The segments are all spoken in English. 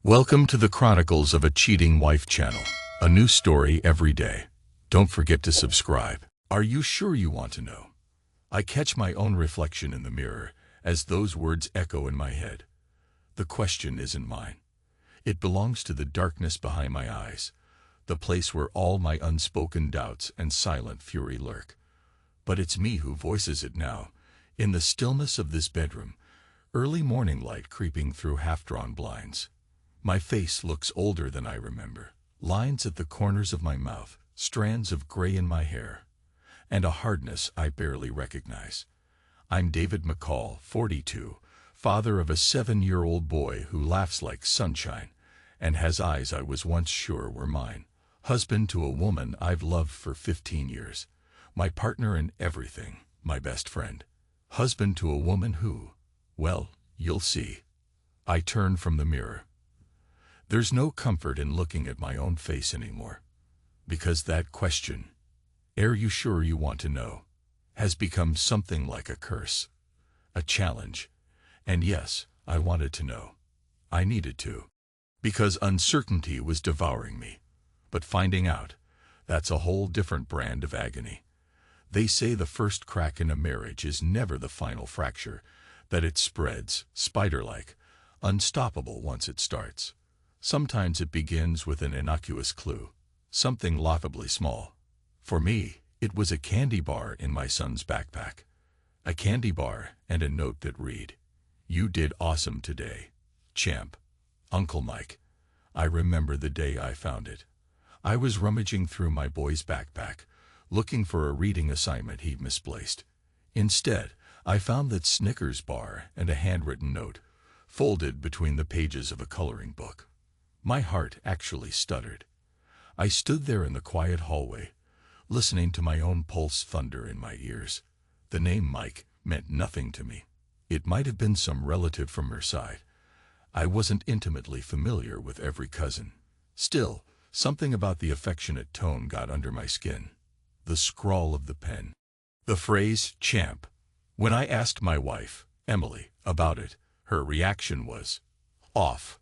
Welcome to the Chronicles of a Cheating Wife channel. A new story every day. Don't forget to subscribe. Are you sure you want to know? I catch my own reflection in the mirror as those words echo in my head. The question isn't mine. It belongs to the darkness behind my eyes, the place where all my unspoken doubts and silent fury lurk. But it's me who voices it now, in the stillness of this bedroom, early morning light creeping through half-drawn blinds. My face looks older than I remember. Lines at the corners of my mouth, strands of gray in my hair, and a hardness I barely recognize. I'm David McCall, 42, father of a 7-year-old boy who laughs like sunshine and has eyes I was once sure were mine. Husband to a woman I've loved for 15 years. My partner in everything, my best friend. Husband to a woman who, well, you'll see. I turn from the mirror. There's no comfort in looking at my own face anymore, because that question, "Are you sure you want to know?" has become something like a curse, a challenge. And yes, I wanted to know. I needed to, because uncertainty was devouring me. But finding out, that's a whole different brand of agony. They say the first crack in a marriage is never the final fracture, that it spreads, spider-like, unstoppable once it starts. Sometimes it begins with an innocuous clue, something laughably small. For me, it was a candy bar in my son's backpack. A candy bar and a note that read, "You did awesome today, champ. Uncle Mike." I remember the day I found it. I was rummaging through my boy's backpack, looking for a reading assignment he'd misplaced. Instead, I found that Snickers bar and a handwritten note, folded between the pages of a coloring book. My heart actually stuttered. I stood there in the quiet hallway, listening to my own pulse thunder in my ears. The name Mike meant nothing to me. It might have been some relative from her side. I wasn't intimately familiar with every cousin. Still, something about the affectionate tone got under my skin. The scrawl of the pen. The phrase, champ. When I asked my wife, Emily, about it, her reaction was, off.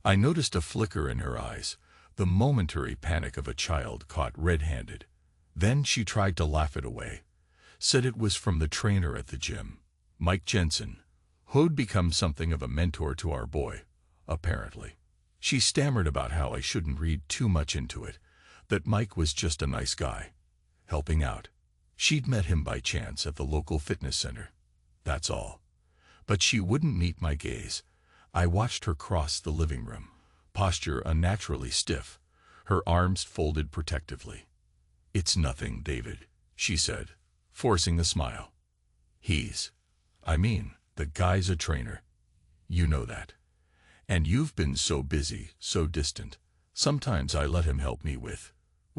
I noticed a flicker in her eyes, the momentary panic of a child caught red-handed. Then she tried to laugh it away, said it was from the trainer at the gym, Mike Jensen, who'd become something of a mentor to our boy, apparently. She stammered about how I shouldn't read too much into it, that Mike was just a nice guy, helping out. She'd met him by chance at the local fitness center. That's all. But she wouldn't meet my gaze. I watched her cross the living room, posture unnaturally stiff, her arms folded protectively. "It's nothing, David," she said, forcing a smile. The guy's a trainer. You know that. And you've been so busy, so distant. Sometimes I let him help me with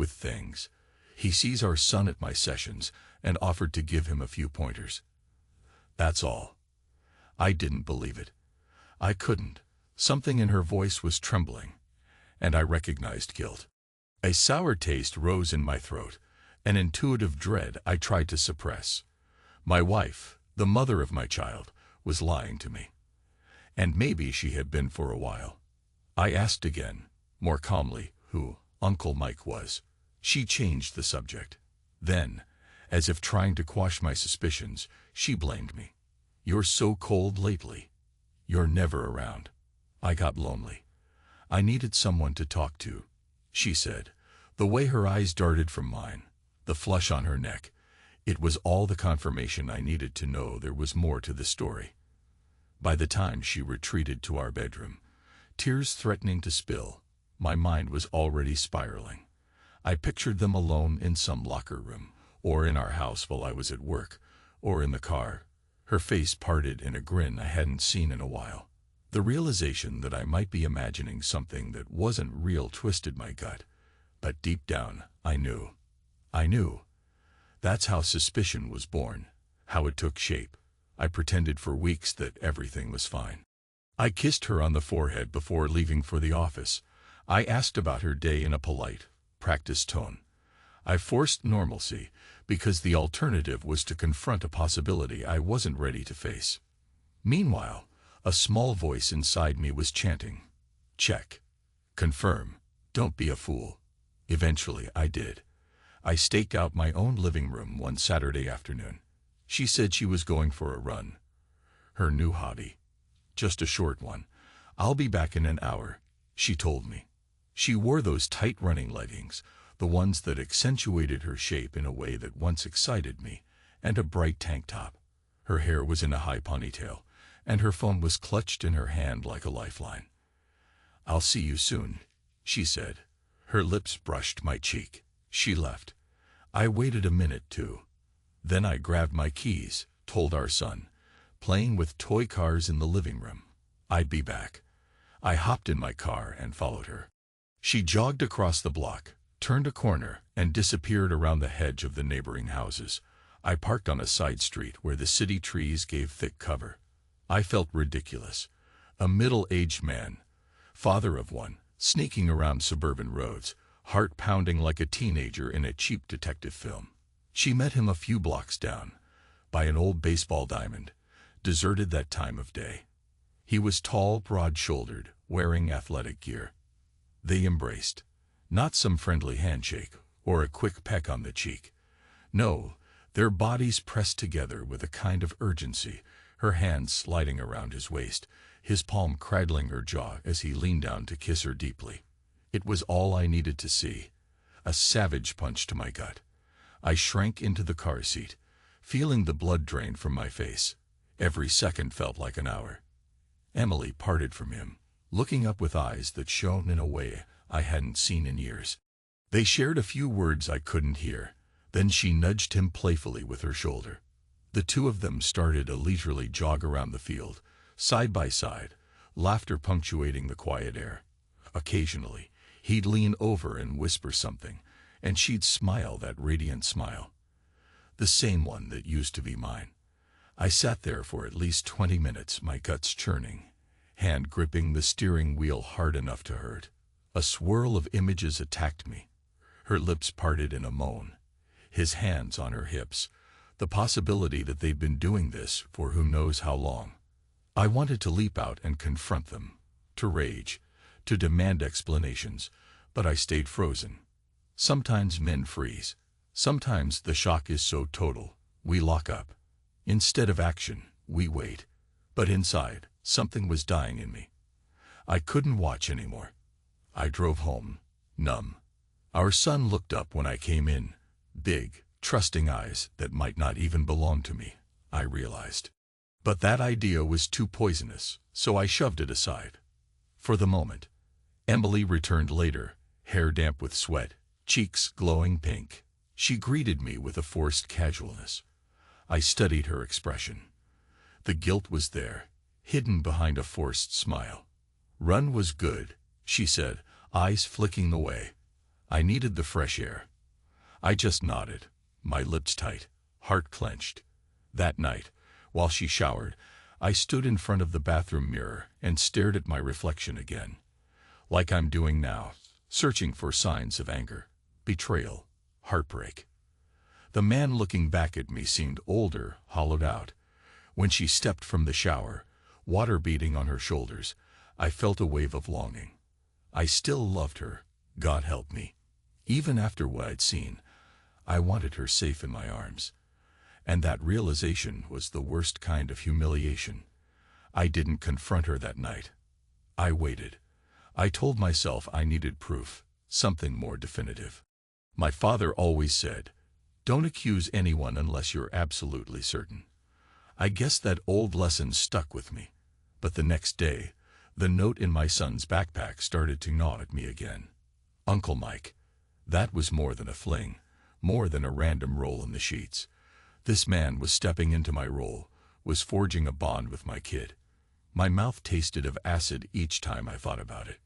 things. He sees our son at my sessions and offered to give him a few pointers. That's all." I didn't believe it. I couldn't. Something in her voice was trembling, and I recognized guilt. A sour taste rose in my throat, an intuitive dread I tried to suppress. My wife, the mother of my child, was lying to me. And maybe she had been for a while. I asked again, more calmly, who Uncle Mike was. She changed the subject. Then, as if trying to quash my suspicions, she blamed me. "You're so cold lately. You're never around." I got lonely. I needed someone to talk to, she said. The way her eyes darted from mine, the flush on her neck, it was all the confirmation I needed to know there was more to the story. By the time she retreated to our bedroom, tears threatening to spill, my mind was already spiraling. I pictured them alone in some locker room, or in our house while I was at work, or in the car. Her face parted in a grin I hadn't seen in a while. The realization that I might be imagining something that wasn't real twisted my gut. But deep down, I knew. That's how suspicion was born, how it took shape. I pretended for weeks that everything was fine. I kissed her on the forehead before leaving for the office. I asked about her day in a polite, practiced tone. I forced normalcy, because the alternative was to confront a possibility I wasn't ready to face. Meanwhile, a small voice inside me was chanting, Check. Confirm. Don't be a fool. Eventually, I did. I staked out my own living room one Saturday afternoon. She said she was going for a run. Her new hobby. Just a short one. I'll be back in an hour, she told me. She wore those tight running leggings, the ones that accentuated her shape in a way that once excited me, and a bright tank top. Her hair was in a high ponytail, and her phone was clutched in her hand like a lifeline. "I'll see you soon," she said. Her lips brushed my cheek. She left. I waited a minute, too. Then I grabbed my keys, told our son, playing with toy cars in the living room. I'd be back. I hopped in my car and followed her. She jogged across the block, turned a corner, and disappeared around the hedge of the neighboring houses. I parked on a side street where the city trees gave thick cover. I felt ridiculous. A middle-aged man, father of one, sneaking around suburban roads, heart pounding like a teenager in a cheap detective film. She met him a few blocks down, by an old baseball diamond, deserted that time of day. He was tall, broad-shouldered, wearing athletic gear. They embraced. Not some friendly handshake or a quick peck on the cheek. No, their bodies pressed together with a kind of urgency, her hands sliding around his waist, his palm cradling her jaw as he leaned down to kiss her deeply. It was all I needed to see. A savage punch to my gut. I shrank into the car seat, feeling the blood drain from my face. Every second felt like an hour. Emily parted from him, looking up with eyes that shone in a way I hadn't seen in years. They shared a few words I couldn't hear. Then she nudged him playfully with her shoulder. The two of them started a leisurely jog around the field, side by side, laughter punctuating the quiet air. Occasionally, he'd lean over and whisper something, and she'd smile, that radiant smile. The same one that used to be mine. I sat there for at least 20 minutes, my guts churning, hand gripping the steering wheel hard enough to hurt. A swirl of images attacked me. Her lips parted in a moan, his hands on her hips, the possibility that they'd been doing this for who knows how long. I wanted to leap out and confront them, to rage, to demand explanations, but I stayed frozen. Sometimes men freeze. Sometimes the shock is so total, we lock up. Instead of action, we wait. But inside, something was dying in me. I couldn't watch anymore. I drove home, numb. Our son looked up when I came in, big, trusting eyes that might not even belong to me, I realized. But that idea was too poisonous, so I shoved it aside. For the moment. Emily returned later, hair damp with sweat, cheeks glowing pink. She greeted me with a forced casualness. I studied her expression. The guilt was there, hidden behind a forced smile. "Run was good," she said, eyes flicking away. I needed the fresh air. I just nodded, my lips tight, heart clenched. That night, while she showered, I stood in front of the bathroom mirror and stared at my reflection again. Like I'm doing now, searching for signs of anger, betrayal, heartbreak. The man looking back at me seemed older, hollowed out. When she stepped from the shower, water beating on her shoulders, I felt a wave of longing. I still loved her, God help me. Even after what I'd seen, I wanted her safe in my arms. And that realization was the worst kind of humiliation. I didn't confront her that night. I waited. I told myself I needed proof, something more definitive. My father always said, "Don't accuse anyone unless you're absolutely certain." I guess that old lesson stuck with me. But the next day, the note in my son's backpack started to gnaw at me again. Uncle Mike. That was more than a fling, more than a random roll in the sheets. This man was stepping into my role, was forging a bond with my kid. My mouth tasted of acid each time I thought about it.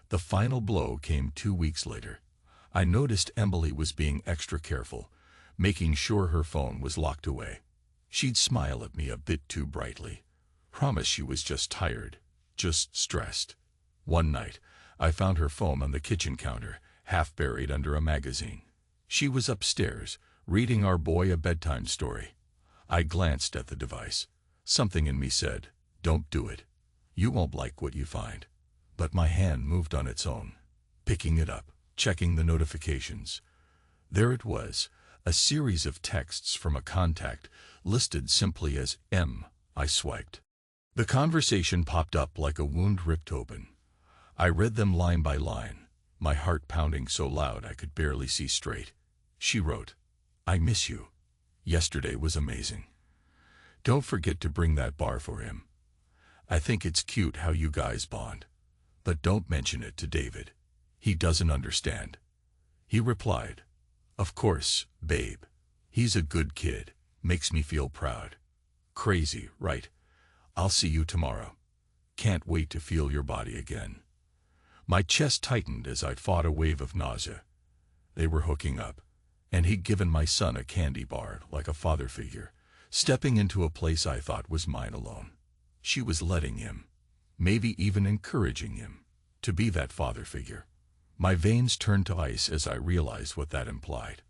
The final blow came 2 weeks later. I noticed Emily was being extra careful, making sure her phone was locked away. She'd smile at me a bit too brightly. Promise she was just tired, just stressed. One night, I found her phone on the kitchen counter, half buried under a magazine. She was upstairs, reading our boy a bedtime story. I glanced at the device. Something in me said, "Don't do it. You won't like what you find." But my hand moved on its own, picking it up, checking the notifications. There it was, a series of texts from a contact listed simply as M. I swiped. The conversation popped up like a wound ripped open. I read them line by line, my heart pounding so loud I could barely see straight. She wrote, "I miss you. Yesterday was amazing. Don't forget to bring that bar for him. I think it's cute how you guys bond. But don't mention it to David. He doesn't understand." He replied, "Of course, babe. He's a good kid. Makes me feel proud. Crazy, right? I'll see you tomorrow. Can't wait to feel your body again." My chest tightened as I fought a wave of nausea. They were hooking up, and he'd given my son a candy bar like a father figure, stepping into a place I thought was mine alone. She was letting him, maybe even encouraging him, to be that father figure. My veins turned to ice as I realized what that implied.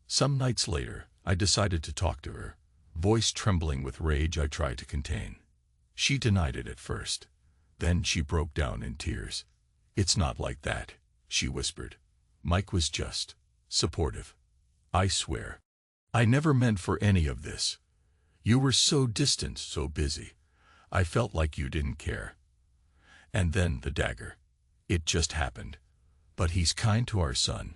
Some nights later, I decided to talk to her. Voice trembling with rage I tried to contain. She denied it at first. Then she broke down in tears. "It's not like that," she whispered. "Mike was just supportive. I swear. I never meant for any of this. You were so distant, so busy. I felt like you didn't care." And then the dagger. It just happened. "But he's kind to our son.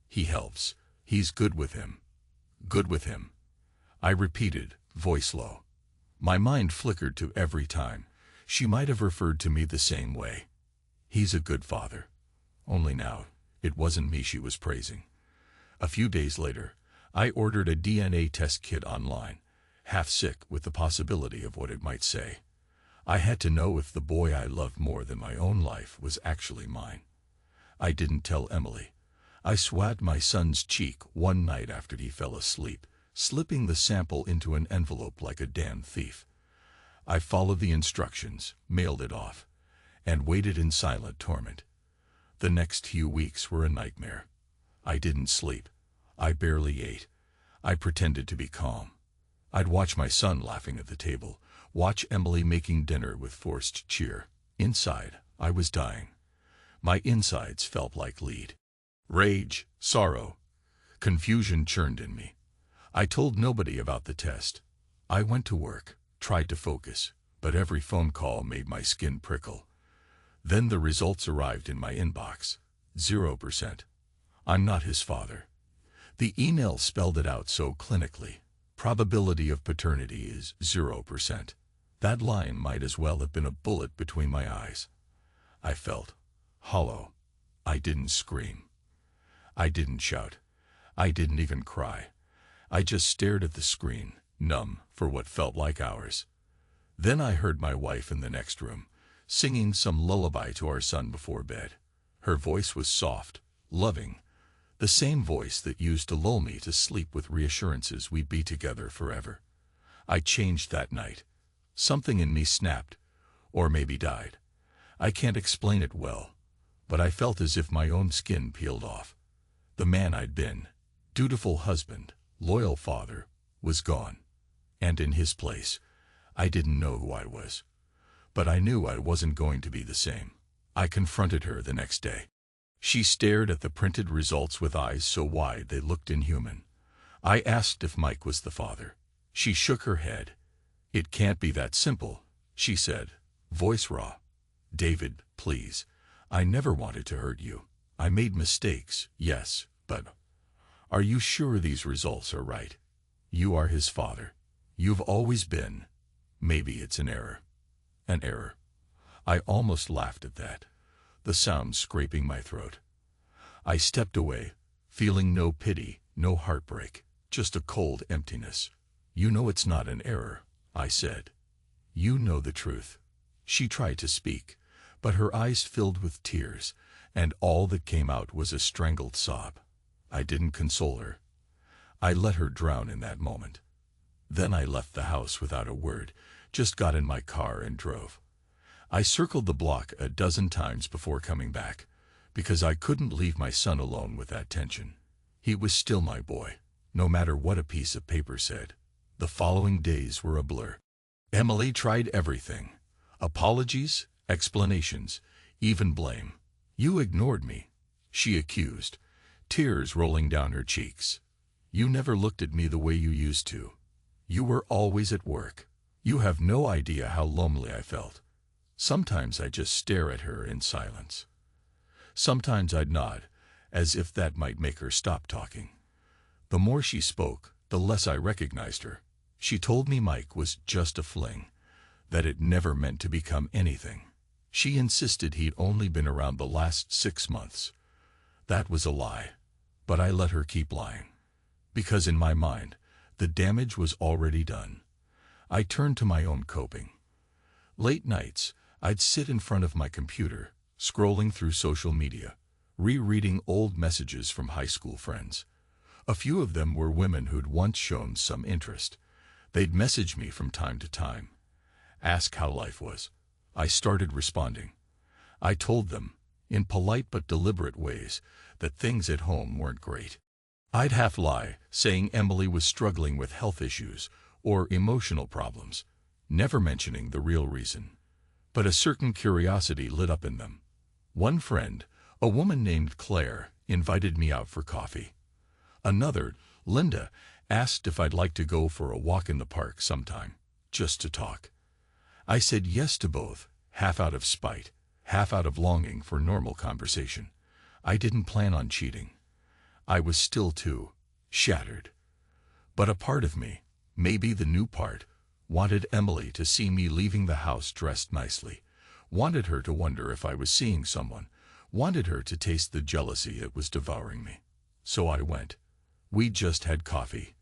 He helps. He's good with him. Good with him." I repeated, voice low. My mind flickered to every time. She might have referred to me the same way. He's a good father. Only now, it wasn't me she was praising. A few days later, I ordered a DNA test kit online, half sick with the possibility of what it might say. I had to know if the boy I loved more than my own life was actually mine. I didn't tell Emily. I swatted my son's cheek one night after he fell asleep, slipping the sample into an envelope like a damn thief. I followed the instructions, mailed it off, and waited in silent torment. The next few weeks were a nightmare. I didn't sleep. I barely ate. I pretended to be calm. I'd watch my son laughing at the table, watch Emily making dinner with forced cheer. Inside, I was dying. My insides felt like lead. Rage, sorrow, confusion churned in me. I told nobody about the test. I went to work, tried to focus, but every phone call made my skin prickle. Then the results arrived in my inbox. 0%. I'm not his father. The email spelled it out so clinically. Probability of paternity is 0%. That line might as well have been a bullet between my eyes. I felt hollow. I didn't scream. I didn't shout. I didn't even cry. I just stared at the screen, numb for what felt like hours. Then I heard my wife in the next room, singing some lullaby to our son before bed. Her voice was soft, loving, the same voice that used to lull me to sleep with reassurances we'd be together forever. I changed that night. Something in me snapped, or maybe died. I can't explain it well, but I felt as if my own skin peeled off. The man I'd been, dutiful husband, loyal father, was gone. And in his place, I didn't know who I was. But I knew I wasn't going to be the same. I confronted her the next day. She stared at the printed results with eyes so wide they looked inhuman. I asked if Mike was the father. She shook her head. "It can't be that simple," she said, voice raw. "David, please. I never wanted to hurt you. I made mistakes, yes, but are you sure these results are right? You are his father. You've always been. Maybe it's an error." An error. I almost laughed at that, the sound scraping my throat. I stepped away, feeling no pity, no heartbreak, just a cold emptiness. "You know it's not an error," I said. "You know the truth." She tried to speak, but her eyes filled with tears, and all that came out was a strangled sob. I didn't console her. I let her drown in that moment. Then I left the house without a word, just got in my car and drove. I circled the block a dozen times before coming back, because I couldn't leave my son alone with that tension. He was still my boy, no matter what a piece of paper said. The following days were a blur. Emily tried everything. Apologies, explanations, even blame. "You ignored me," she accused, tears rolling down her cheeks. "You never looked at me the way you used to. You were always at work. You have no idea how lonely I felt." Sometimes I'd just stare at her in silence. Sometimes I'd nod, as if that might make her stop talking. The more she spoke, the less I recognized her. She told me Mike was just a fling, that it never meant to become anything. She insisted he'd only been around the last 6 months. That was a lie, but I let her keep lying. Because in my mind, the damage was already done. I turned to my own coping. Late nights, I'd sit in front of my computer, scrolling through social media, rereading old messages from high school friends. A few of them were women who'd once shown some interest. They'd message me from time to time, ask how life was. I started responding. I told them, in polite but deliberate ways, that things at home weren't great. I'd half lie, saying Emily was struggling with health issues or emotional problems, never mentioning the real reason. But a certain curiosity lit up in them. One friend, a woman named Claire, invited me out for coffee. Another, Linda, asked if I'd like to go for a walk in the park sometime, just to talk. I said yes to both, half out of spite, half out of longing for normal conversation. I didn't plan on cheating. I was still too shattered. But a part of me, maybe the new part, wanted Emily to see me leaving the house dressed nicely, wanted her to wonder if I was seeing someone, wanted her to taste the jealousy that was devouring me. So I went. We just had coffee.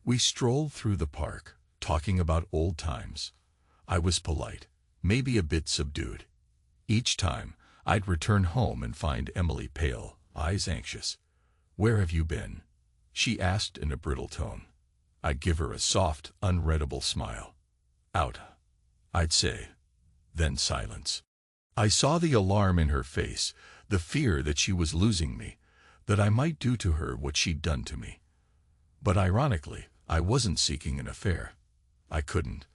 We strolled through the park, talking about old times. I was polite, maybe a bit subdued. Each time, I'd return home and find Emily pale, eyes anxious. "Where have you been?" she asked in a brittle tone. I'd give her a soft, unreadable smile. "Out," I'd say. Then silence. I saw the alarm in her face, the fear that she was losing me, that I might do to her what she'd done to me. But ironically, I wasn't seeking an affair. I couldn't.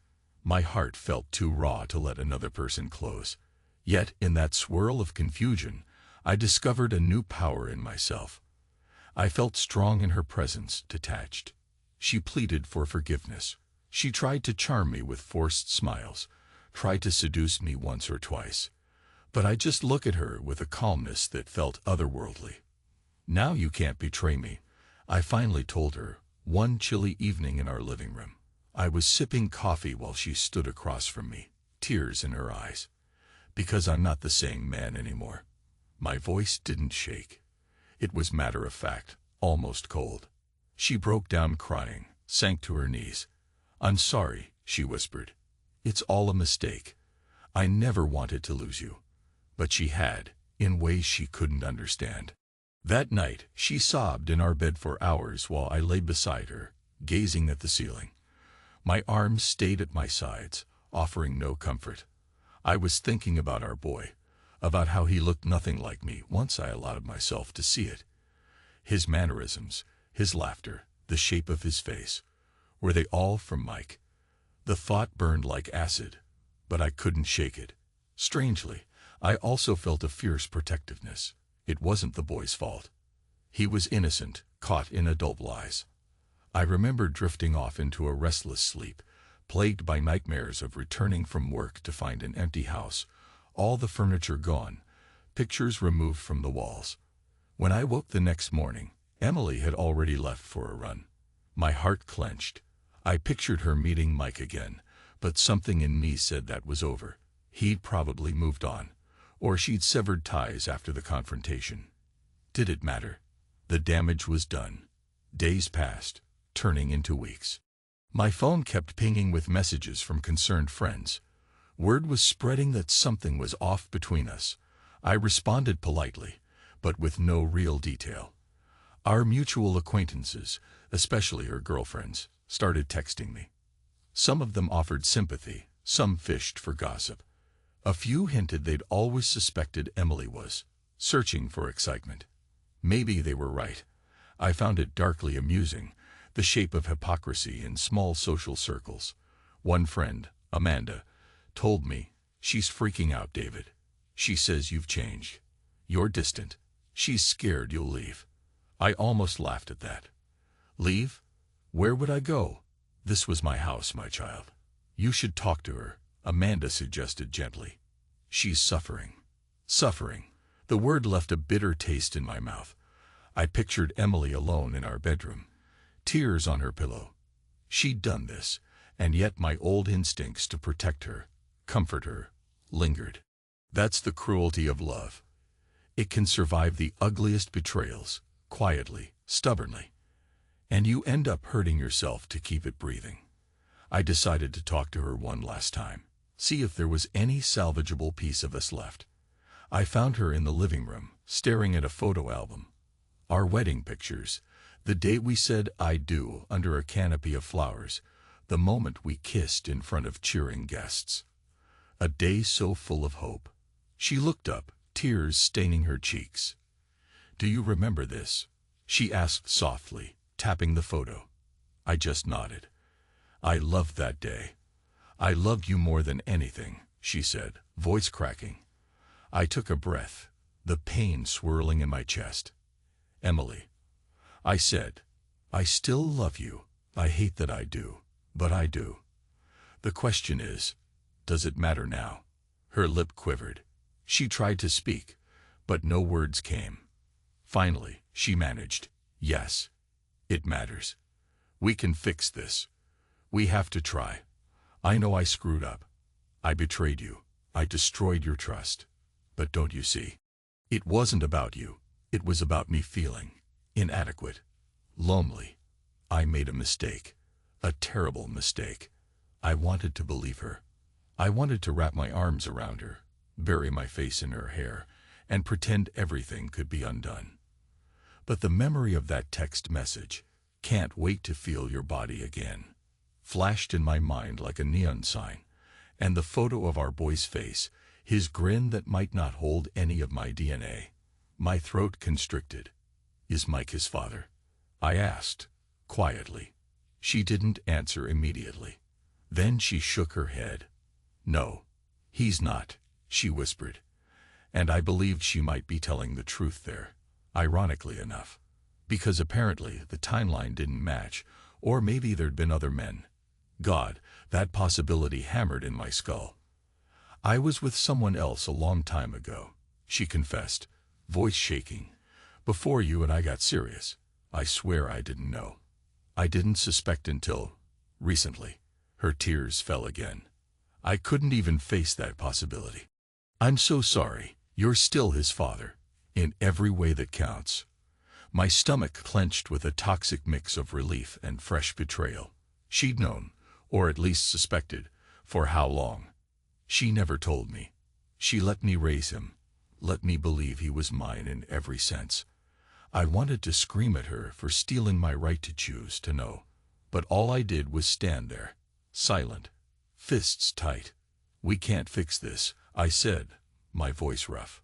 My heart felt too raw to let another person close. Yet, in that swirl of confusion, I discovered a new power in myself. I felt strong in her presence, detached. She pleaded for forgiveness. She tried to charm me with forced smiles, tried to seduce me once or twice. But I just looked at her with a calmness that felt otherworldly. "Now you can't betray me," I finally told her, one chilly evening in our living room. I was sipping coffee while she stood across from me, tears in her eyes. "Because I'm not the same man anymore." My voice didn't shake. It was matter-of-fact, almost cold. She broke down crying, sank to her knees. "I'm sorry," she whispered. "It's all a mistake. I never wanted to lose you." But she had, in ways she couldn't understand. That night, she sobbed in our bed for hours while I lay beside her, gazing at the ceiling. My arms stayed at my sides, offering no comfort. I was thinking about our boy, about how he looked nothing like me once I allowed myself to see it. His mannerisms, his laughter, the shape of his face, were they all from Mike? The thought burned like acid, but I couldn't shake it. Strangely, I also felt a fierce protectiveness. It wasn't the boy's fault. He was innocent, caught in adult lies. I remember drifting off into a restless sleep, plagued by nightmares of returning from work to find an empty house, all the furniture gone, pictures removed from the walls. When I woke the next morning, Emily had already left for a run. My heart clenched. I pictured her meeting Mike again, but something in me said that was over. He'd probably moved on, or she'd severed ties after the confrontation. Did it matter? The damage was done. Days passed, turning into weeks. My phone kept pinging with messages from concerned friends. Word was spreading that something was off between us. I responded politely, but with no real detail. Our mutual acquaintances, especially her girlfriends, started texting me. Some of them offered sympathy, some fished for gossip. A few hinted they'd always suspected Emily was searching for excitement. Maybe they were right. I found it darkly amusing, the shape of hypocrisy in small social circles. One friend, Amanda, told me, "She's freaking out, David. She says you've changed. You're distant. She's scared you'll leave. I almost laughed at that. Leave? Where would I go? This was my house, my child. You should talk to her, Amanda suggested gently. She's suffering. Suffering. The word left a bitter taste in my mouth. I pictured Emily alone in our bedroom, tears on her pillow. She'd done this, and yet my old instincts to protect her, comfort her, lingered. That's the cruelty of love. It can survive the ugliest betrayals, quietly, stubbornly. And you end up hurting yourself to keep it breathing. I decided to talk to her one last time, see if there was any salvageable piece of us left. I found her in the living room, staring at a photo album. Our wedding pictures, the day we said I do under a canopy of flowers, the moment we kissed in front of cheering guests. A day so full of hope. She looked up, tears staining her cheeks. Do you remember this? She asked softly, tapping the photo. I just nodded. I loved that day. I loved you more than anything, she said, voice cracking. I took a breath, the pain swirling in my chest. Emily, I said, I still love you. I hate that I do, but I do. The question is, does it matter now? Her lip quivered. She tried to speak, but no words came. Finally, she managed, yes, it matters. We can fix this. We have to try. I know I screwed up. I betrayed you. I destroyed your trust. But don't you see? It wasn't about you. It was about me feeling inadequate, lonely. I made a mistake, a terrible mistake. I wanted to believe her. I wanted to wrap my arms around her, bury my face in her hair, and pretend everything could be undone. But the memory of that text message, "Can't wait to feel your body again," flashed in my mind like a neon sign, and the photo of our boy's face, his grin that might not hold any of my DNA. My throat constricted. Is Mike his father? I asked, quietly. She didn't answer immediately. Then she shook her head. No, he's not, she whispered. And I believed she might be telling the truth there, ironically enough. Because apparently the timeline didn't match, or maybe there'd been other men. God, that possibility hammered in my skull. I was with someone else a long time ago, she confessed, voice shaking. Before you and I got serious. I swear I didn't know. I didn't suspect until recently. Her tears fell again. I couldn't even face that possibility. I'm so sorry. You're still his father, in every way that counts. My stomach clenched with a toxic mix of relief and fresh betrayal. She'd known, or at least suspected, for how long. She never told me. She let me raise him, let me believe he was mine in every sense. I wanted to scream at her for stealing my right to choose to know, but all I did was stand there, silent, fists tight. We can't fix this, I said, my voice rough.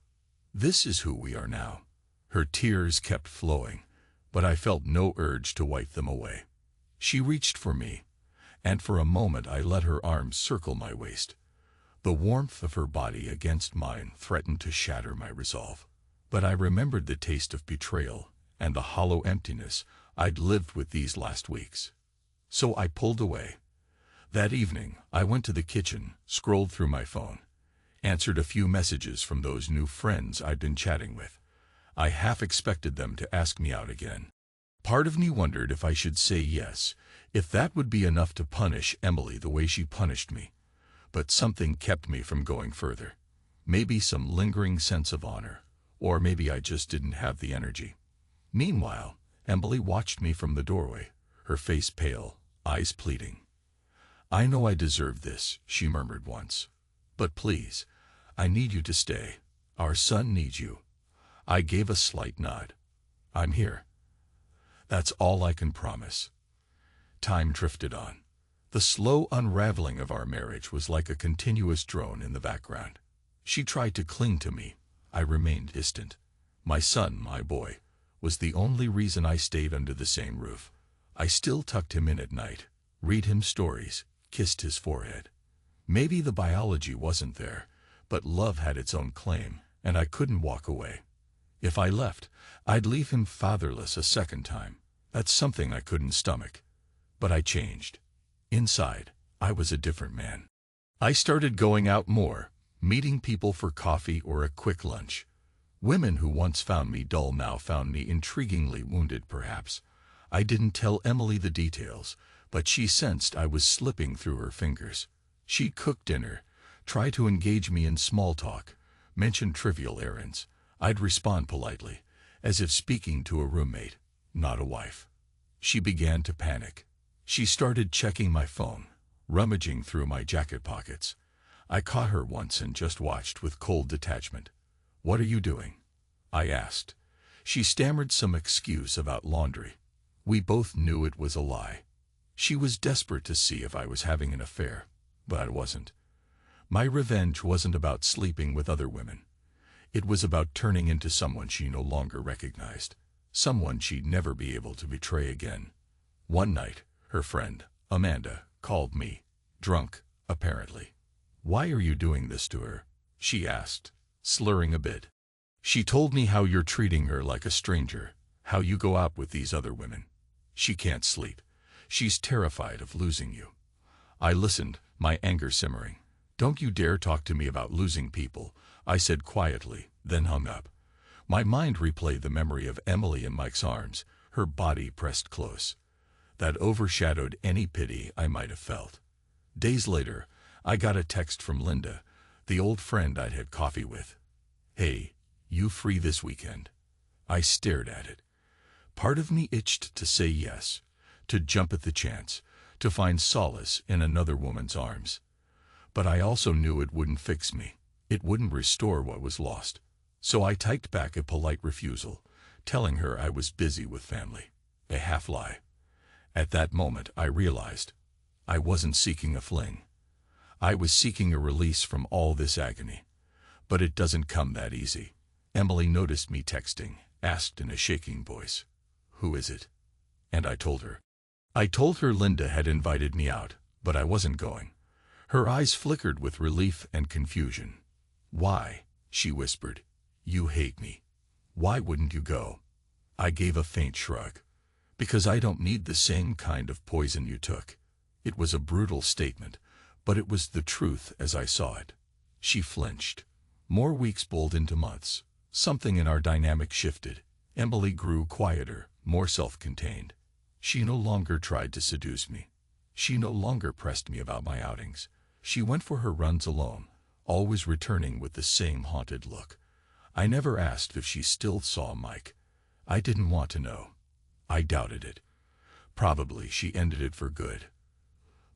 This is who we are now. Her tears kept flowing, but I felt no urge to wipe them away. She reached for me, and for a moment I let her arms circle my waist. The warmth of her body against mine threatened to shatter my resolve. But I remembered the taste of betrayal and the hollow emptiness I'd lived with these last weeks. So I pulled away. That evening, I went to the kitchen, scrolled through my phone, answered a few messages from those new friends I'd been chatting with. I half expected them to ask me out again. Part of me wondered if I should say yes, if that would be enough to punish Emily the way she punished me. But something kept me from going further. Maybe some lingering sense of honor. Or maybe I just didn't have the energy. Meanwhile, Emily watched me from the doorway, her face pale, eyes pleading. I know I deserve this, she murmured once. But please, I need you to stay. Our son needs you. I gave a slight nod. I'm here. That's all I can promise. Time drifted on. The slow unraveling of our marriage was like a continuous drone in the background. She tried to cling to me. I remained distant. My son, my boy, was the only reason I stayed under the same roof. I still tucked him in at night, read him stories, kissed his forehead. Maybe the biology wasn't there, But love had its own claim, and I couldn't walk away. If I left, I'd leave him fatherless a second time. That's something I couldn't stomach. But I changed. Inside, I was a different man. I started going out more, meeting people for coffee or a quick lunch. Women who once found me dull now found me intriguingly wounded, perhaps. I didn't tell Emily the details, but she sensed I was slipping through her fingers. She'd cook dinner, try to engage me in small talk, mention trivial errands. I'd respond politely, as if speaking to a roommate, not a wife. She began to panic. She started checking my phone, rummaging through my jacket pockets. I caught her once and just watched with cold detachment. "What are you doing?" I asked. She stammered some excuse about laundry. We both knew it was a lie. She was desperate to see if I was having an affair, but I wasn't. My revenge wasn't about sleeping with other women. It was about turning into someone she no longer recognized, someone she'd never be able to betray again. One night, her friend, Amanda, called me, drunk, apparently. "Why are you doing this to her?" she asked, slurring a bit. "She told me how you're treating her like a stranger, how you go out with these other women. She can't sleep. She's terrified of losing you." I listened, my anger simmering. "Don't you dare talk to me about losing people," I said quietly, then hung up. My mind replayed the memory of Emily in Mike's arms, her body pressed close. That overshadowed any pity I might have felt. Days later, I got a text from Linda, the old friend I'd had coffee with. "Hey, you free this weekend?" I stared at it. Part of me itched to say yes, to jump at the chance, to find solace in another woman's arms. But I also knew it wouldn't fix me. It wouldn't restore what was lost. So I typed back a polite refusal, telling her I was busy with family. A half-lie. At that moment, I realized I wasn't seeking a fling. I was seeking a release from all this agony. But it doesn't come that easy. Emily noticed me texting, asked in a shaking voice, "Who is it?" And I told her. I told her Linda had invited me out, but I wasn't going. Her eyes flickered with relief and confusion. "Why?" she whispered. "You hate me. Why wouldn't you go?" I gave a faint shrug. "Because I don't need the same kind of poison you took." It was a brutal statement, but it was the truth as I saw it. She flinched. More weeks bowled into months. Something in our dynamic shifted. Emily grew quieter, more self-contained. She no longer tried to seduce me. She no longer pressed me about my outings. She went for her runs alone, always returning with the same haunted look. I never asked if she still saw Mike. I didn't want to know. I doubted it. Probably she ended it for good.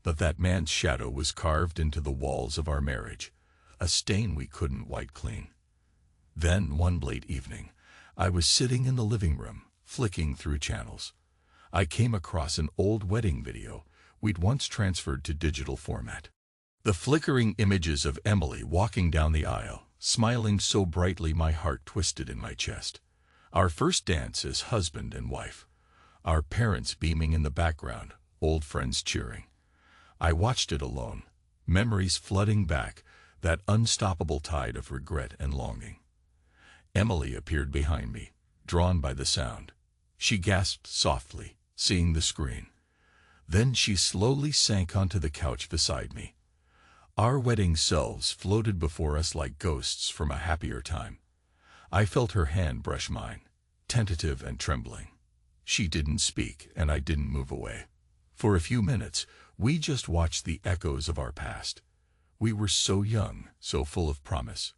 But that man's shadow was carved into the walls of our marriage, a stain we couldn't wipe clean. Then, one late evening, I was sitting in the living room, flicking through channels. I came across an old wedding video we'd once transferred to digital format. The flickering images of Emily walking down the aisle, smiling so brightly my heart twisted in my chest. Our first dance as husband and wife. Our parents beaming in the background, old friends cheering. I watched it alone, memories flooding back, that unstoppable tide of regret and longing. Emily appeared behind me, drawn by the sound. She gasped softly, seeing the screen. Then she slowly sank onto the couch beside me. Our wedding selves floated before us like ghosts from a happier time. I felt her hand brush mine, tentative and trembling. She didn't speak, and I didn't move away. For a few minutes, we just watched the echoes of our past. We were so young, so full of promise.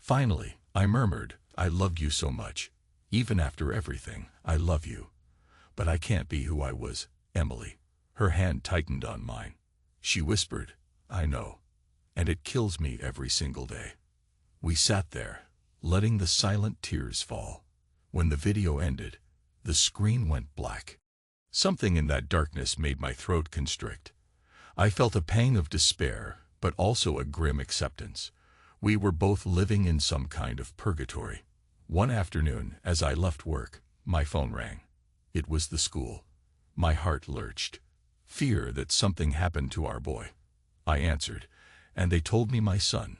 Finally, I murmured, "I loved you so much. Even after everything, I love you. But I can't be who I was, Emily." Her hand tightened on mine. She whispered, "I know. And it kills me every single day." We sat there, letting the silent tears fall. When the video ended, the screen went black. Something in that darkness made my throat constrict. I felt a pang of despair, but also a grim acceptance. We were both living in some kind of purgatory. One afternoon, as I left work, my phone rang. It was the school. My heart lurched. Fear that something happened to our boy. I answered, and they told me my son.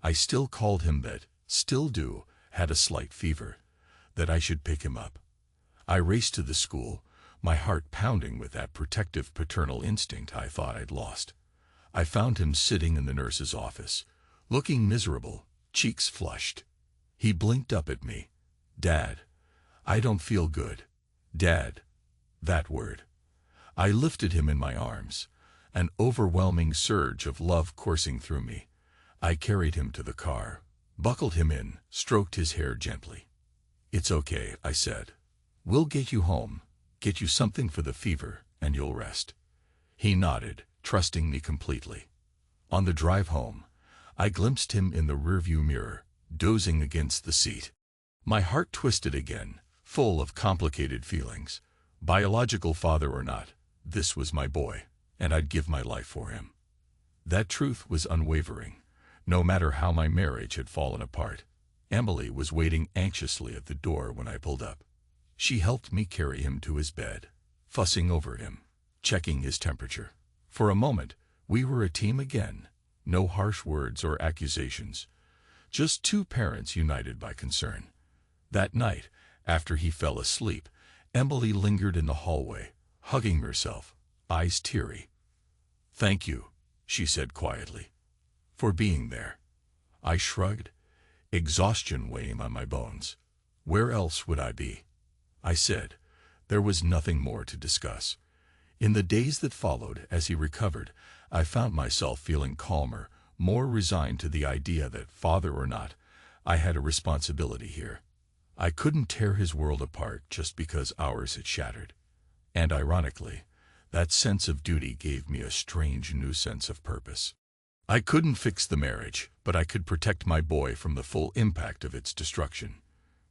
I still called him that, still do, had a slight fever, that I should pick him up. I raced to the school, my heart pounding with that protective paternal instinct I thought I'd lost. I found him sitting in the nurse's office, looking miserable, cheeks flushed. He blinked up at me. "Dad, I don't feel good. Dad." That word. I lifted him in my arms, an overwhelming surge of love coursing through me. I carried him to the car, buckled him in, stroked his hair gently. "It's okay," I said. "We'll get you home, get you something for the fever, and you'll rest." He nodded, trusting me completely. On the drive home, I glimpsed him in the rearview mirror, dozing against the seat. My heart twisted again, full of complicated feelings. Biological father or not, this was my boy, and I'd give my life for him. That truth was unwavering, no matter how my marriage had fallen apart. Emily was waiting anxiously at the door when I pulled up. She helped me carry him to his bed, fussing over him, checking his temperature. For a moment, we were a team again, no harsh words or accusations, just two parents united by concern. That night, after he fell asleep, Emily lingered in the hallway, hugging herself, eyes teary. "Thank you," she said quietly, "for being there." I shrugged, exhaustion weighing on my bones. Where else would I be? I said, there was nothing more to discuss. In the days that followed, as he recovered, I found myself feeling calmer, more resigned to the idea that, father or not, I had a responsibility here. I couldn't tear his world apart just because ours had shattered. And ironically, that sense of duty gave me a strange new sense of purpose. I couldn't fix the marriage, but I could protect my boy from the full impact of its destruction.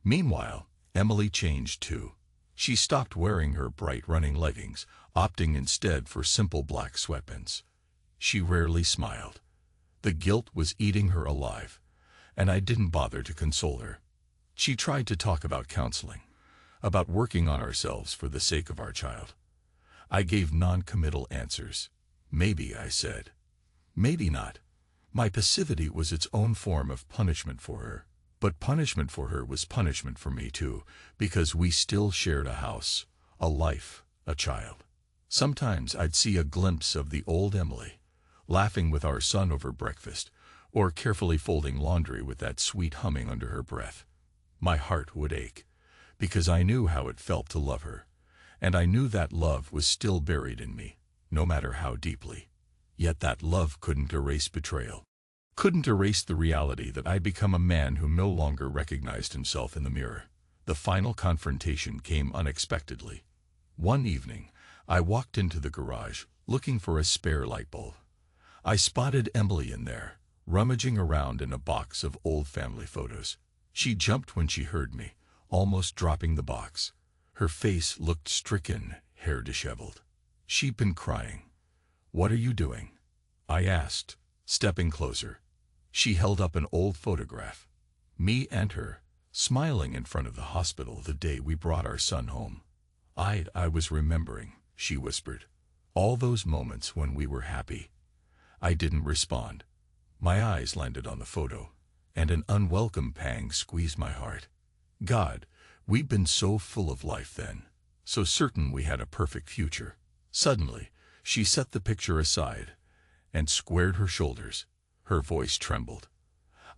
Meanwhile, Emily changed too. She stopped wearing her bright running leggings, opting instead for simple black sweatpants. She rarely smiled. The guilt was eating her alive, and I didn't bother to console her. She tried to talk about counseling, about working on ourselves for the sake of our child. I gave non-committal answers. Maybe, I said. Maybe not. My passivity was its own form of punishment for her. But punishment for her was punishment for me too, because we still shared a house, a life, a child. Sometimes I'd see a glimpse of the old Emily, laughing with our son over breakfast, or carefully folding laundry with that sweet humming under her breath. My heart would ache, because I knew how it felt to love her, and I knew that love was still buried in me, no matter how deeply. Yet that love couldn't erase betrayal. Couldn't erase the reality that I'd become a man who no longer recognized himself in the mirror. The final confrontation came unexpectedly. One evening, I walked into the garage, looking for a spare light bulb. I spotted Emily in there, rummaging around in a box of old family photos. She jumped when she heard me, almost dropping the box. Her face looked stricken, hair disheveled. She'd been crying. "What are you doing?" I asked, stepping closer. She held up an old photograph. Me and her, smiling in front of the hospital the day we brought our son home. I was remembering, she whispered. All those moments when we were happy. I didn't respond. My eyes landed on the photo, and an unwelcome pang squeezed my heart. God, we'd been so full of life then, so certain we had a perfect future. Suddenly, she set the picture aside and squared her shoulders. Her voice trembled.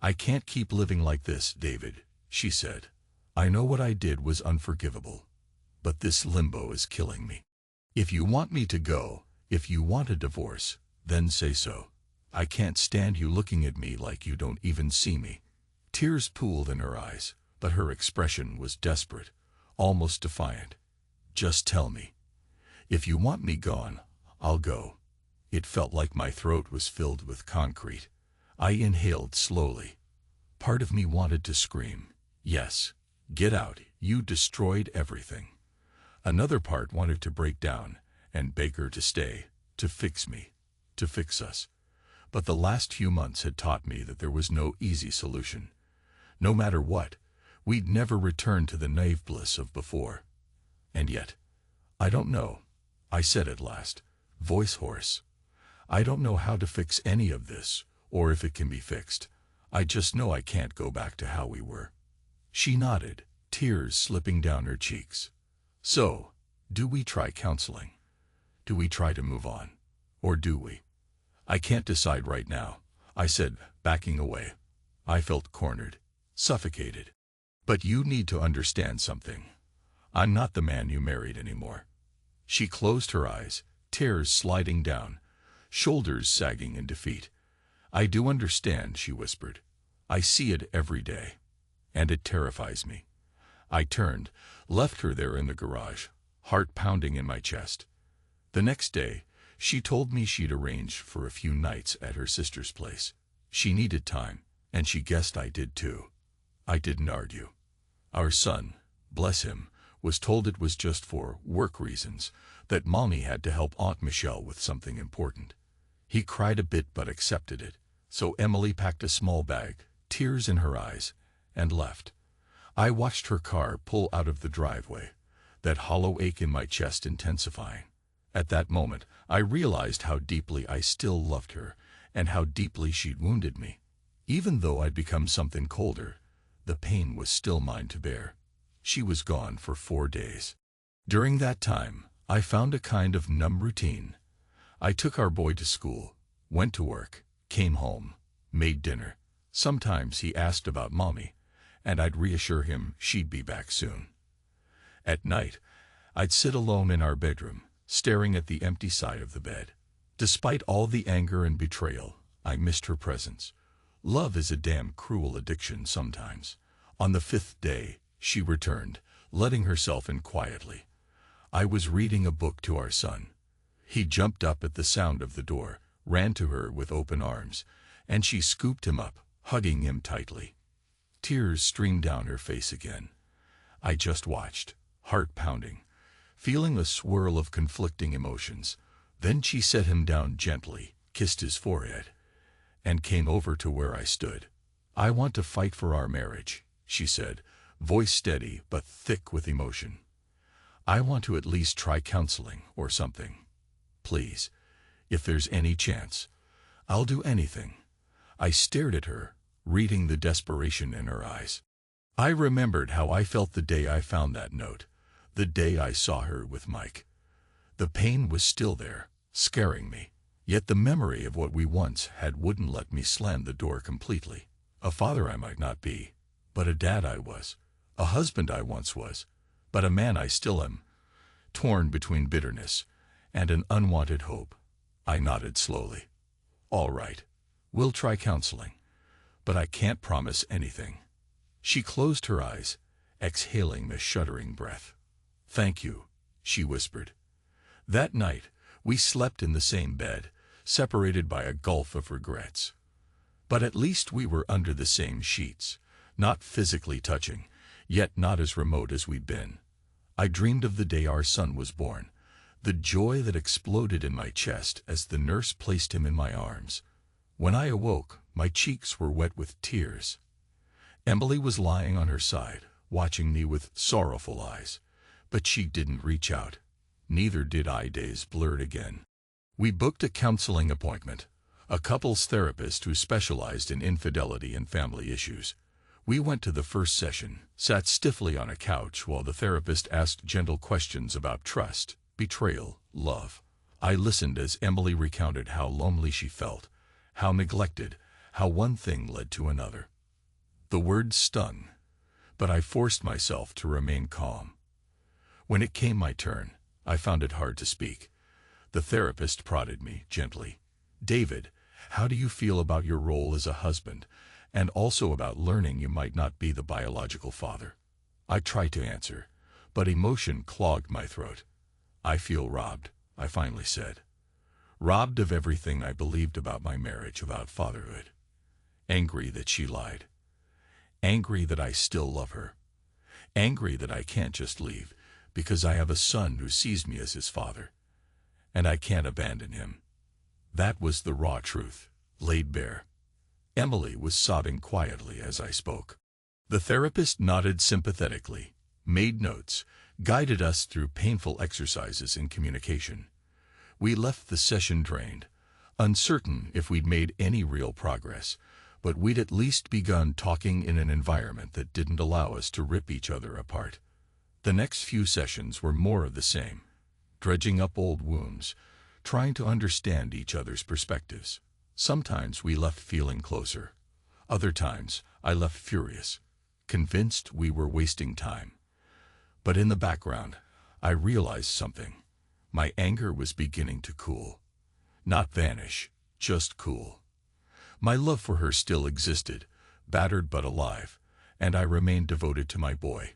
"I can't keep living like this, David," she said. "I know what I did was unforgivable, but this limbo is killing me. If you want me to go, if you want a divorce, then say so. I can't stand you looking at me like you don't even see me." Tears pooled in her eyes, but her expression was desperate, almost defiant. "Just tell me. If you want me gone, I'll go." It felt like my throat was filled with concrete. I inhaled slowly. Part of me wanted to scream, "Yes, get out, you destroyed everything." Another part wanted to break down and beg her to stay, to fix me, to fix us. But the last few months had taught me that there was no easy solution. No matter what, we'd never return to the naive bliss of before. And yet, I don't know, I said at last, voice hoarse. I don't know how to fix any of this, or if it can be fixed. I just know I can't go back to how we were." She nodded, tears slipping down her cheeks. "So, do we try counseling? Do we try to move on? Or do we?" "I can't decide right now," I said, backing away. I felt cornered, suffocated. "But you need to understand something. I'm not the man you married anymore." She closed her eyes, tears sliding down, shoulders sagging in defeat. "I do understand," she whispered. "I see it every day. And it terrifies me." I turned, left her there in the garage, heart pounding in my chest. The next day, she told me she'd arranged for a few nights at her sister's place. She needed time, and she guessed I did too. I didn't argue. Our son, bless him, was told it was just for work reasons, that Mommy had to help Aunt Michelle with something important. He cried a bit but accepted it, so Emily packed a small bag, tears in her eyes, and left. I watched her car pull out of the driveway, that hollow ache in my chest intensifying. At that moment, I realized how deeply I still loved her, and how deeply she'd wounded me. Even though I'd become something colder, the pain was still mine to bear. She was gone for 4 days. During that time, I found a kind of numb routine. I took our boy to school, went to work, came home, made dinner. Sometimes he asked about Mommy, and I'd reassure him she'd be back soon. At night, I'd sit alone in our bedroom, staring at the empty side of the bed. Despite all the anger and betrayal, I missed her presence. Love is a damn cruel addiction sometimes. On the 5th day, she returned, letting herself in quietly. I was reading a book to our son. He jumped up at the sound of the door, ran to her with open arms, and she scooped him up, hugging him tightly. Tears streamed down her face again. I just watched, heart pounding, feeling a swirl of conflicting emotions. Then she set him down gently, kissed his forehead, and came over to where I stood. "I want to fight for our marriage," she said, voice steady but thick with emotion. "I want to at least try counseling or something. Please, if there's any chance, I'll do anything." I stared at her, reading the desperation in her eyes. I remembered how I felt the day I found that note, the day I saw her with Mike. The pain was still there, scaring me, yet the memory of what we once had wouldn't let me slam the door completely. A father I might not be, but a dad I was. A husband I once was, but a man I still am. Torn between bitterness and an unwanted hope, I nodded slowly. "All right, we'll try counseling, but I can't promise anything." She closed her eyes, exhaling the shuddering breath. "Thank you," she whispered. That night, we slept in the same bed, separated by a gulf of regrets. But at least we were under the same sheets, not physically touching, yet not as remote as we'd been. I dreamed of the day our son was born, the joy that exploded in my chest as the nurse placed him in my arms. When I awoke, my cheeks were wet with tears. Emily was lying on her side, watching me with sorrowful eyes, but she didn't reach out. Neither did I. Days blurred again. We booked a counseling appointment, a couples therapist who specialized in infidelity and family issues. We went to the first session, sat stiffly on a couch while the therapist asked gentle questions about trust, betrayal, love. I listened as Emily recounted how lonely she felt, how neglected, how one thing led to another. The words stung, but I forced myself to remain calm. When it came my turn, I found it hard to speak. The therapist prodded me gently. "David, how do you feel about your role as a husband, and also about learning you might not be the biological father?" I tried to answer, but emotion clogged my throat. "I feel robbed," I finally said. "Robbed of everything I believed about my marriage, about fatherhood. Angry that she lied. Angry that I still love her. Angry that I can't just leave, because I have a son who sees me as his father, and I can't abandon him." That was the raw truth, laid bare. Emily was sobbing quietly as I spoke. The therapist nodded sympathetically, made notes, guided us through painful exercises in communication. We left the session drained, uncertain if we'd made any real progress, but we'd at least begun talking in an environment that didn't allow us to rip each other apart. The next few sessions were more of the same, dredging up old wounds, trying to understand each other's perspectives. Sometimes we left feeling closer. Other times, I left furious, convinced we were wasting time. But in the background, I realized something. My anger was beginning to cool. Not vanish, just cool. My love for her still existed, battered but alive, and I remained devoted to my boy,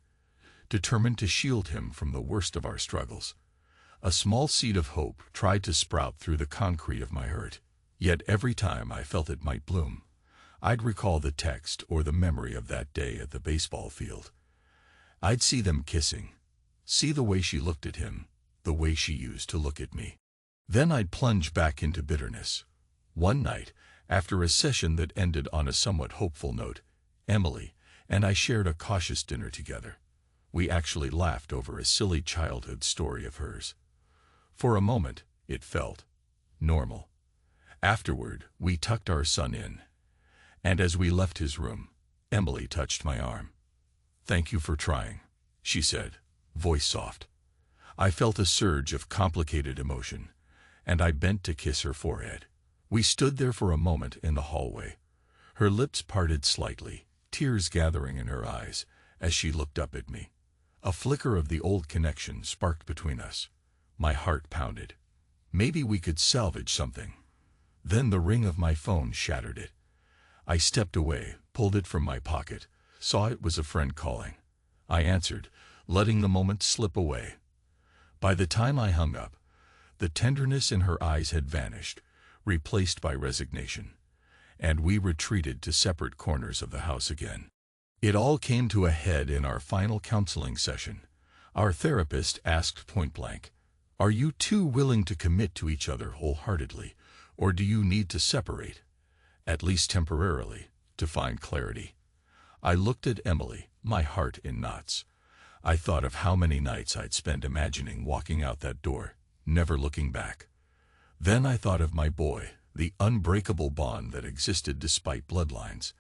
determined to shield him from the worst of our struggles. A small seed of hope tried to sprout through the concrete of my hurt, yet every time I felt it might bloom, I'd recall the text or the memory of that day at the baseball field. I'd see them kissing, see the way she looked at him, the way she used to look at me. Then I'd plunge back into bitterness. One night, after a session that ended on a somewhat hopeful note, Emily and I shared a cautious dinner together. We actually laughed over a silly childhood story of hers. For a moment, it felt normal. Afterward, we tucked our son in, and as we left his room, Emily touched my arm. "Thank you for trying," she said, voice soft. I felt a surge of complicated emotion, and I bent to kiss her forehead. We stood there for a moment in the hallway, her lips parted slightly, tears gathering in her eyes as she looked up at me. A flicker of the old connection sparked between us. My heart pounded. Maybe we could salvage something. Then the ring of my phone shattered it. I stepped away, pulled it from my pocket, saw it was a friend calling. I answered, letting the moment slip away. By the time I hung up, the tenderness in her eyes had vanished, replaced by resignation, and we retreated to separate corners of the house again. It all came to a head in our final counseling session. Our therapist asked point-blank, "Are you two willing to commit to each other wholeheartedly, or do you need to separate, at least temporarily, to find clarity?" I looked at Emily, my heart in knots. I thought of how many nights I'd spent imagining walking out that door, never looking back. Then I thought of my boy, the unbreakable bond that existed despite bloodlines,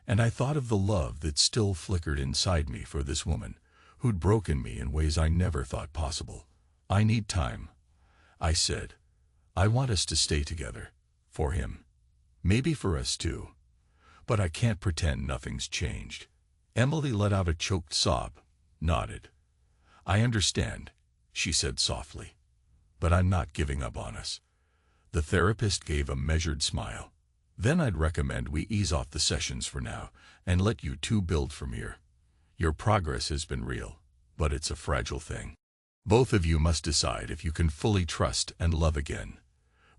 and I thought of the love that still flickered inside me for this woman, who'd broken me in ways I never thought possible. "I need time," I said. "I want us to stay together. For him. Maybe for us too. But I can't pretend nothing's changed." Emily let out a choked sob, nodded. "I understand," she said softly. "But I'm not giving up on us." The therapist gave a measured smile. "Then I'd recommend we ease off the sessions for now and let you two build from here. Your progress has been real, but it's a fragile thing. Both of you must decide if you can fully trust and love again."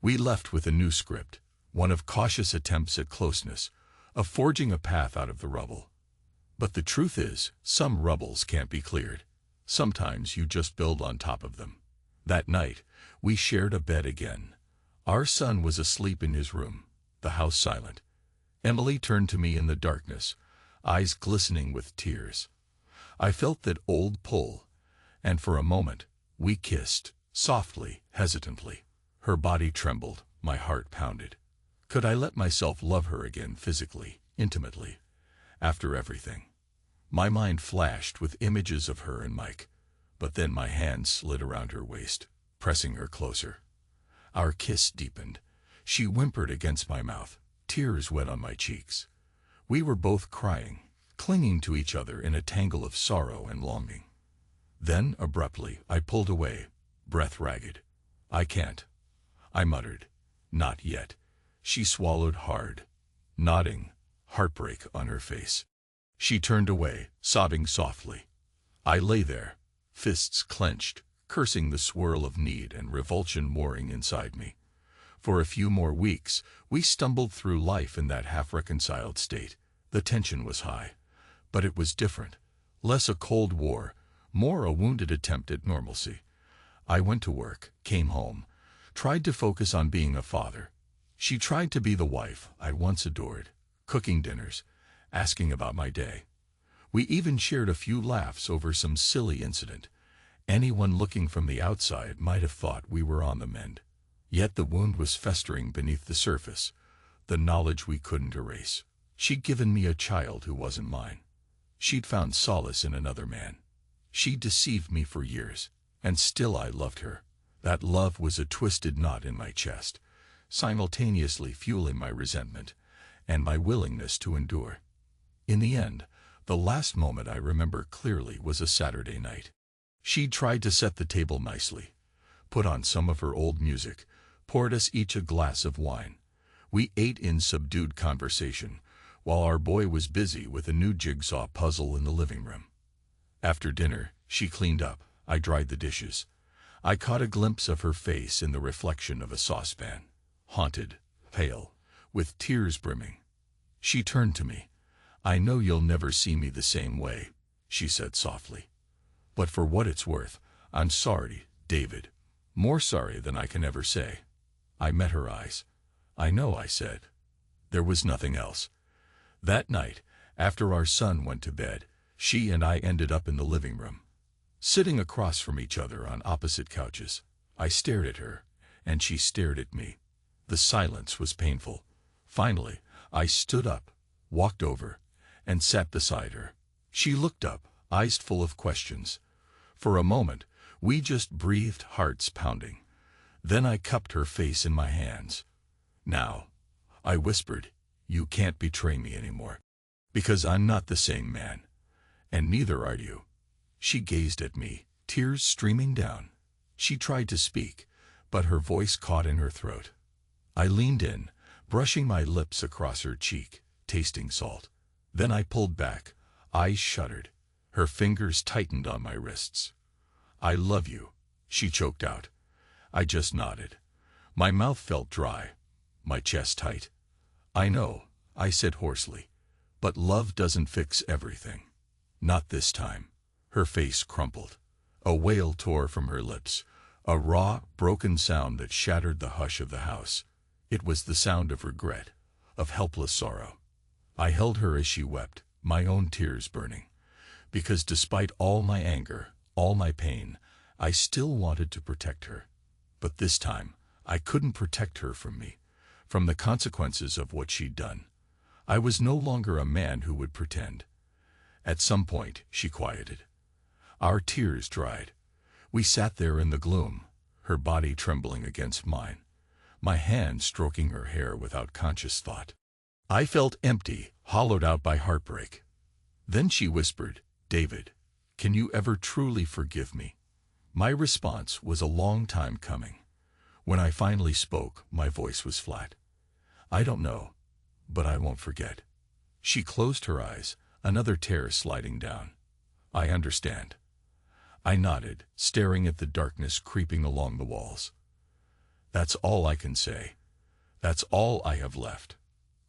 We left with a new script, one of cautious attempts at closeness, of forging a path out of the rubble. But the truth is, some rubbles can't be cleared. Sometimes you just build on top of them. That night, we shared a bed again. Our son was asleep in his room, the house silent. Emily turned to me in the darkness, eyes glistening with tears. I felt that old pull, and for a moment, we kissed, softly, hesitantly. Her body trembled, my heart pounded. Could I let myself love her again physically, intimately, after everything? My mind flashed with images of her and Mike, but then my hand slid around her waist, pressing her closer. Our kiss deepened. She whimpered against my mouth, tears wet on my cheeks. We were both crying, clinging to each other in a tangle of sorrow and longing. Then, abruptly, I pulled away, breath ragged. "I can't," I muttered. "Not yet." She swallowed hard, nodding, heartbreak on her face. She turned away, sobbing softly. I lay there, fists clenched, cursing the swirl of need and revulsion warring inside me. For a few more weeks, we stumbled through life in that half-reconciled state. The tension was high, but it was different. Less a cold war, more a wounded attempt at normalcy. I went to work, came home, tried to focus on being a father. She tried to be the wife I once adored, cooking dinners, asking about my day. We even shared a few laughs over some silly incident. Anyone looking from the outside might have thought we were on the mend. Yet the wound was festering beneath the surface, the knowledge we couldn't erase. She'd given me a child who wasn't mine. She'd found solace in another man. She deceived me for years, and still I loved her. That love was a twisted knot in my chest, simultaneously fueling my resentment and my willingness to endure. In the end, the last moment I remember clearly was a Saturday night. She'd tried to set the table nicely, put on some of her old music, poured us each a glass of wine. We ate in subdued conversation, while our boy was busy with a new jigsaw puzzle in the living room. After dinner, she cleaned up. I dried the dishes. I caught a glimpse of her face in the reflection of a saucepan, haunted, pale, with tears brimming. She turned to me. "I know you'll never see me the same way," she said softly. "But for what it's worth, I'm sorry, David. More sorry than I can ever say." I met her eyes. "I know," I said. There was nothing else. That night, after our son went to bed, she and I ended up in the living room, sitting across from each other on opposite couches. I stared at her, and she stared at me. The silence was painful. Finally, I stood up, walked over, and sat beside her. She looked up, eyes full of questions. For a moment, we just breathed, hearts pounding. Then I cupped her face in my hands. "Now," I whispered, "you can't betray me anymore. Because I'm not the same man. And neither are you." She gazed at me, tears streaming down. She tried to speak, but her voice caught in her throat. I leaned in, brushing my lips across her cheek, tasting salt. Then I pulled back, eyes shuttered. Her fingers tightened on my wrists. "I love you," she choked out. I just nodded. My mouth felt dry, my chest tight. "I know," I said hoarsely, "but love doesn't fix everything. Not this time." Her face crumpled. A wail tore from her lips, a raw, broken sound that shattered the hush of the house. It was the sound of regret, of helpless sorrow. I held her as she wept, my own tears burning. Because despite all my anger, all my pain, I still wanted to protect her. But this time, I couldn't protect her from me, from the consequences of what she'd done. I was no longer a man who would pretend. At some point, she quieted. Our tears dried. We sat there in the gloom, her body trembling against mine, my hand stroking her hair without conscious thought. I felt empty, hollowed out by heartbreak. Then she whispered, "David, can you ever truly forgive me?" My response was a long time coming. When I finally spoke, my voice was flat. "I don't know, but I won't forget." She closed her eyes, another tear sliding down. "I understand." I nodded, staring at the darkness creeping along the walls. "That's all I can say. That's all I have left."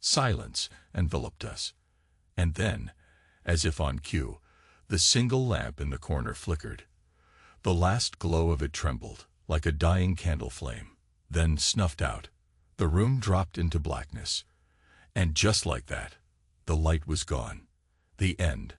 Silence enveloped us. And then, as if on cue, the single lamp in the corner flickered. The last glow of it trembled, like a dying candle flame, then snuffed out. The room dropped into blackness. And just like that, the light was gone. The end.